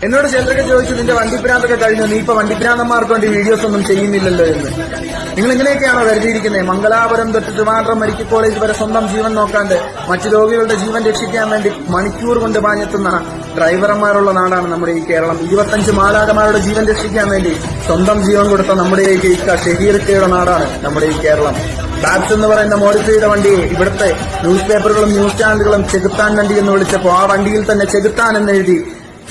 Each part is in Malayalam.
എന്നോട് ചിലരൊക്കെ ചോദിച്ചു, നിന്റെ വണ്ടിപ്രാന്തൊക്കെ കഴിഞ്ഞു, നീ ഇപ്പൊ വണ്ടിപ്രാന്തന്മാർക്ക് വേണ്ടി വീഡിയോസ് ഒന്നും ചെയ്യുന്നില്ലല്ലോ എന്ന്. നിങ്ങൾ ഇങ്ങനെയൊക്കെയാണോ കരുതിയിരിക്കുന്നത്? മംഗലാപുരം തൊട്ട് ട്രിവാൻഡ്രം മെഡിക്കൽ കോളേജ് വരെ സ്വന്തം ജീവൻ നോക്കാണ്ട് മറ്റു രോഗികളുടെ ജീവൻ രക്ഷിക്കാൻ വേണ്ടി മണിക്കൂർ കൊണ്ട് പാഞ്ഞെത്തുന്ന ഡ്രൈവർമാരുള്ള നാടാണ് നമ്മുടെ ഈ കേരളം. 25 മാലാഖമാരുടെ ജീവൻ രക്ഷിക്കാൻ വേണ്ടി സ്വന്തം ജീവൻ കൊടുത്ത നമ്മുടെ ഈ ഷഹീർക്കയുടെ നാടാണ് നമ്മുടെ ഈ കേരളം. ബാറ്റ്സ് എന്ന് പറയുന്ന മോഡിഫൈ ചെയ്ത വണ്ടിയെ ഇവിടുത്തെ ന്യൂസ് പേപ്പറുകളും ന്യൂസ് ചാനലുകളും ചെകുത്താൻ വണ്ടി എന്ന് വിളിച്ചപ്പോൾ ആ വണ്ടിയിൽ തന്നെ ചെകുത്താൻ എന്നെഴുതി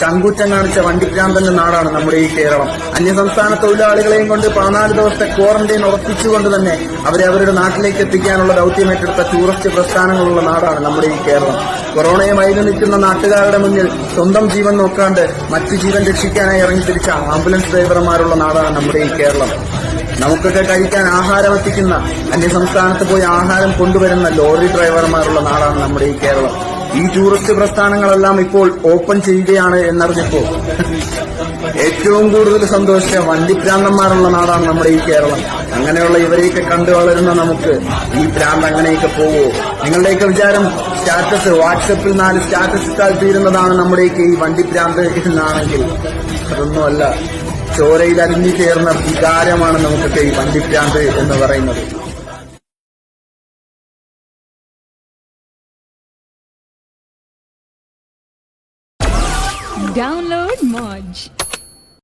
ചങ്കൂറ്റം കാണിച്ച വണ്ടിഭ്രാന്തന്റെ നാടാണ് നമ്മുടെ ഈ കേരളം. അന്യസംസ്ഥാന തൊഴിലാളികളെയും കൊണ്ട് 14 ദിവസത്തെ ക്വാറന്റൈൻ ഉറപ്പിച്ചുകൊണ്ട് തന്നെ അവരെ അവരുടെ നാട്ടിലേക്ക് എത്തിക്കാനുള്ള ദൌത്യമേറ്റെടുത്ത ടൂറിസ്റ്റ് പ്രസ്ഥാനങ്ങളുള്ള നാടാണ് നമ്മുടെ ഈ കേരളം. കൊറോണയെ മൈതു നിൽക്കുന്ന നാട്ടുകാരുടെ മുന്നിൽ സ്വന്തം ജീവൻ നോക്കാണ്ട് മറ്റു ജീവൻ രക്ഷിക്കാനായി ഇറങ്ങിത്തിരിച്ച ആംബുലൻസ് ഡ്രൈവർമാരുള്ള നാടാണ് നമ്മുടെ ഈ കേരളം. നമുക്കൊക്കെ കഴിക്കാൻ ആഹാരം എത്തിക്കുന്ന, അന്യസംസ്ഥാനത്ത് പോയി ആഹാരം കൊണ്ടുവരുന്ന ലോറി ഡ്രൈവർമാരുള്ള നാടാണ് നമ്മുടെ ഈ കേരളം. ഈ ടൂറിസ്റ്റ് പ്രസ്ഥാനങ്ങളെല്ലാം ഇപ്പോൾ ഓപ്പൺ ചെയ്യുകയാണ് എന്നറിഞ്ഞപ്പോ ഏറ്റവും കൂടുതൽ സന്തോഷിച്ച വണ്ടിപ്രാന്തന്മാരുള്ള നാടാണ് നമ്മുടെ ഈ കേരളം. അങ്ങനെയുള്ള ഇവരെയൊക്കെ കണ്ടു വളരുന്ന നമുക്ക് ഈ പ്രാന്ത് അങ്ങനെയൊക്കെ പോവോ? നിങ്ങളുടെയൊക്കെ വിചാരം സ്റ്റാറ്റസ്, വാട്സപ്പിൽ 4 സ്റ്റാറ്റസ് ഇട്ടാൽ തീരുന്നതാണ് നമ്മുടെയൊക്കെ ഈ വണ്ടിപ്രാന്ത് എന്നാണെങ്കിൽ അതൊന്നുമല്ല. ചോരയിൽ അലിഞ്ഞു ചേർന്ന വികാരമാണ് നമുക്കൊക്കെ ഈ വണ്ടിപ്രാന്ത് എന്ന് പറയുന്നത്. Download Moj.